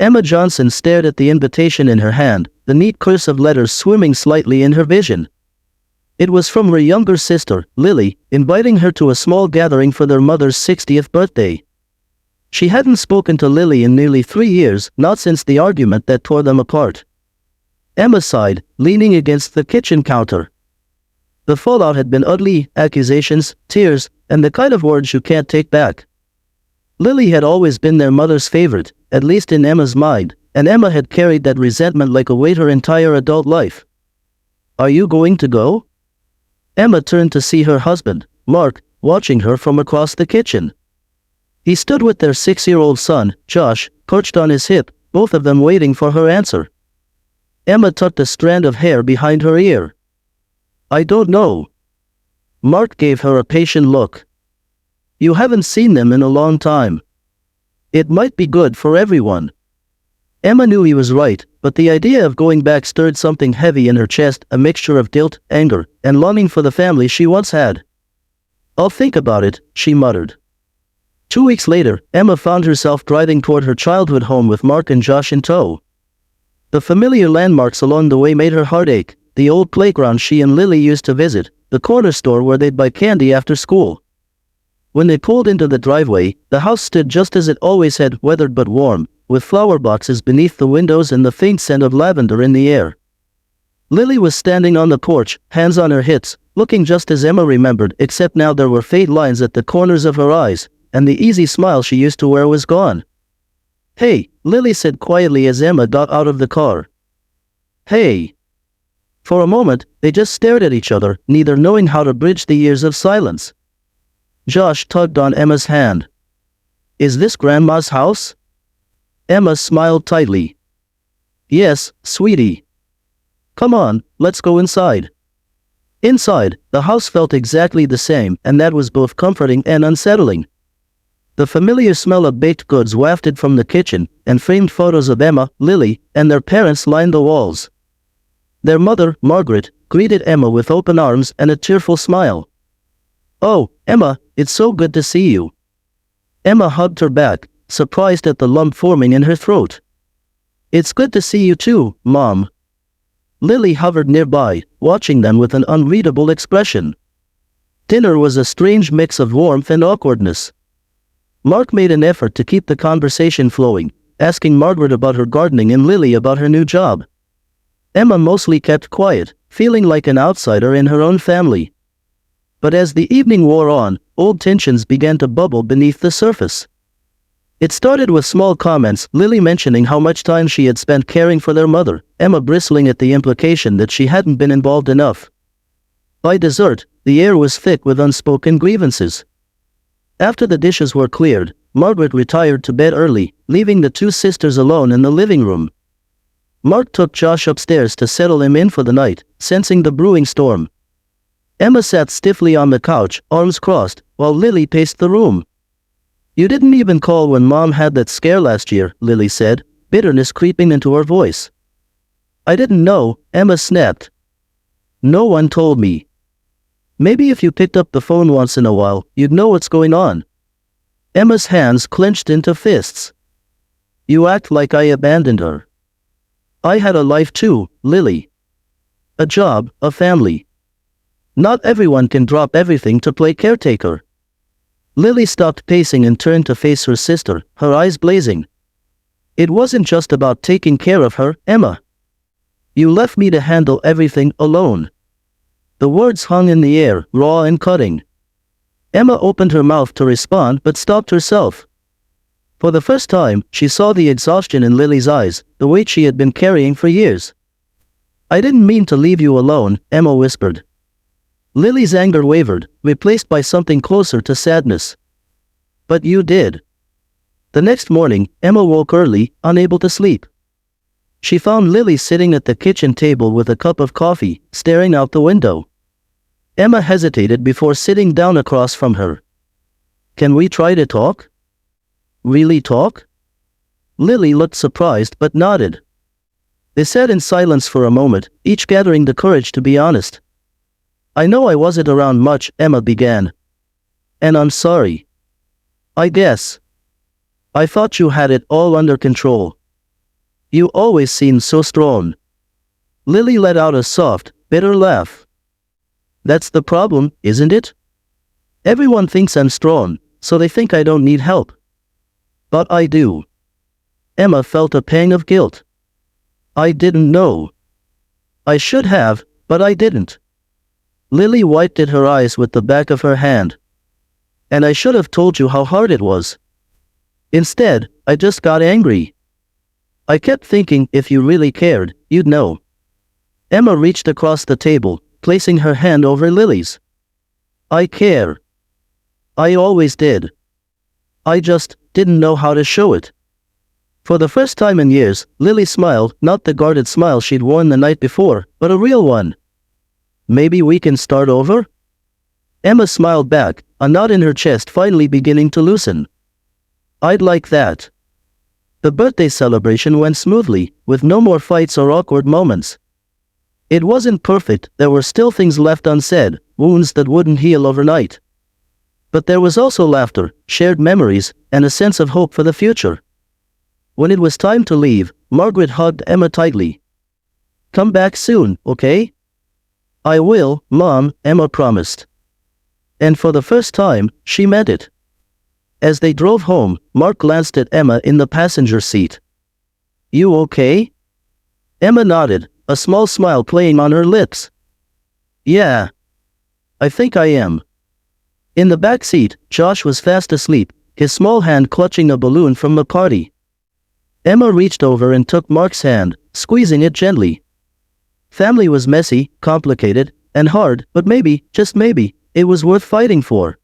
Emma Johnson stared at the invitation in her hand, the neat cursive letters swimming slightly in her vision. It was from her younger sister, Lily, inviting her to a small gathering for their mother's 60th birthday. She hadn't spoken to Lily in nearly 3 years, not since the argument that tore them apart. Emma sighed, leaning against the kitchen counter. The fallout had been ugly: accusations, tears, and the kind of words you can't take back. Lily had always been their mother's favorite, at least in Emma's mind, and Emma had carried that resentment like a weight her entire adult life. "Are you going to go?" Emma turned to see her husband, Mark, watching her from across the kitchen. He stood with their 6-year-old son, Josh, perched on his hip, both of them waiting for her answer. Emma tucked a strand of hair behind her ear. "I don't know." Mark gave her a patient look. "You haven't seen them in a long time. It might be good for everyone." Emma knew he was right, but the idea of going back stirred something heavy in her chest, a mixture of guilt, anger, and longing for the family she once had. "I'll think about it," she muttered. 2 weeks later, Emma found herself driving toward her childhood home with Mark and Josh in tow. The familiar landmarks along the way made her heart ache: the old playground she and Lily used to visit, the corner store where they'd buy candy after school. When they pulled into the driveway, the house stood just as it always had, weathered but warm, with flower boxes beneath the windows and the faint scent of lavender in the air. Lily was standing on the porch, hands on her hips, looking just as Emma remembered, except now there were faint lines at the corners of her eyes, and the easy smile she used to wear was gone. "Hey," Lily said quietly as Emma got out of the car. "Hey." For a moment, they just stared at each other, neither knowing how to bridge the years of silence. Josh tugged on Emma's hand. "Is this Grandma's house?" Emma smiled tightly. "Yes, sweetie. Come on, let's go inside." Inside, the house felt exactly the same, and that was both comforting and unsettling. The familiar smell of baked goods wafted from the kitchen, and framed photos of Emma, Lily, and their parents lined the walls. Their mother, Margaret, greeted Emma with open arms and a tearful smile. "Oh, Emma, it's so good to see you." Emma hugged her back, surprised at the lump forming in her throat. "It's good to see you too, Mom." Lily hovered nearby, watching them with an unreadable expression. Dinner was a strange mix of warmth and awkwardness. Mark made an effort to keep the conversation flowing, asking Margaret about her gardening and Lily about her new job. Emma mostly kept quiet, feeling like an outsider in her own family. But as the evening wore on, old tensions began to bubble beneath the surface. It started with small comments, Lily mentioning how much time she had spent caring for their mother, Emma bristling at the implication that she hadn't been involved enough. By dessert, the air was thick with unspoken grievances. After the dishes were cleared, Margaret retired to bed early, leaving the two sisters alone in the living room. Mark took Josh upstairs to settle him in for the night, sensing the brewing storm. Emma sat stiffly on the couch, arms crossed, while Lily paced the room. "You didn't even call when Mom had that scare last year," Lily said, bitterness creeping into her voice. "I didn't know," Emma snapped. "No one told me. Maybe if you picked up the phone once in a while, you'd know what's going on." Emma's hands clenched into fists. "You act like I abandoned her. I had a life too, Lily. A job, a family. Not everyone can drop everything to play caretaker." Lily stopped pacing and turned to face her sister, her eyes blazing. "It wasn't just about taking care of her, Emma. You left me to handle everything alone." The words hung in the air, raw and cutting. Emma opened her mouth to respond but stopped herself. For the first time, she saw the exhaustion in Lily's eyes, the weight she had been carrying for years. "I didn't mean to leave you alone," Emma whispered. Lily's anger wavered, replaced by something closer to sadness. "But you did." The next morning, Emma woke early, unable to sleep. She found Lily sitting at the kitchen table with a cup of coffee, staring out the window. Emma hesitated before sitting down across from her. "Can we try to talk?" "Really talk?" Lily looked surprised but nodded. They sat in silence for a moment, each gathering the courage to be honest. "I know I wasn't around much," Emma began. "And I'm sorry. I guess I thought you had it all under control." You always seem so strong. Lily let out a soft, bitter laugh. That's the problem, isn't it? Everyone thinks I'm strong, so they think I don't need help. But I do. Emma felt a pang of guilt. I didn't know. I should have, but I didn't. Lily wiped at her eyes with the back of her hand. And I should have told you how hard it was. Instead, I just got angry. I kept thinking if you really cared, you'd know. Emma reached across the table, placing her hand over Lily's. I care. I always did. I just didn't know how to show it. For the first time in years, Lily smiled, not the guarded smile she'd worn the night before, but a real one. Maybe we can start over? Emma smiled back, a knot in her chest finally beginning to loosen. I'd like that. The birthday celebration went smoothly, with no more fights or awkward moments. It wasn't perfect, there were still things left unsaid, wounds that wouldn't heal overnight. But there was also laughter, shared memories, and a sense of hope for the future. When it was time to leave, Margaret hugged Emma tightly. Come back soon, okay? I will, Mom, Emma promised. And for the first time, she meant it. As they drove home, Mark glanced at Emma in the passenger seat. You okay? Emma nodded, a small smile playing on her lips. Yeah. I think I am. In the back seat, Josh was fast asleep, his small hand clutching a balloon from the party. Emma reached over and took Mark's hand, squeezing it gently. Family was messy, complicated, and hard, but maybe, just maybe, it was worth fighting for.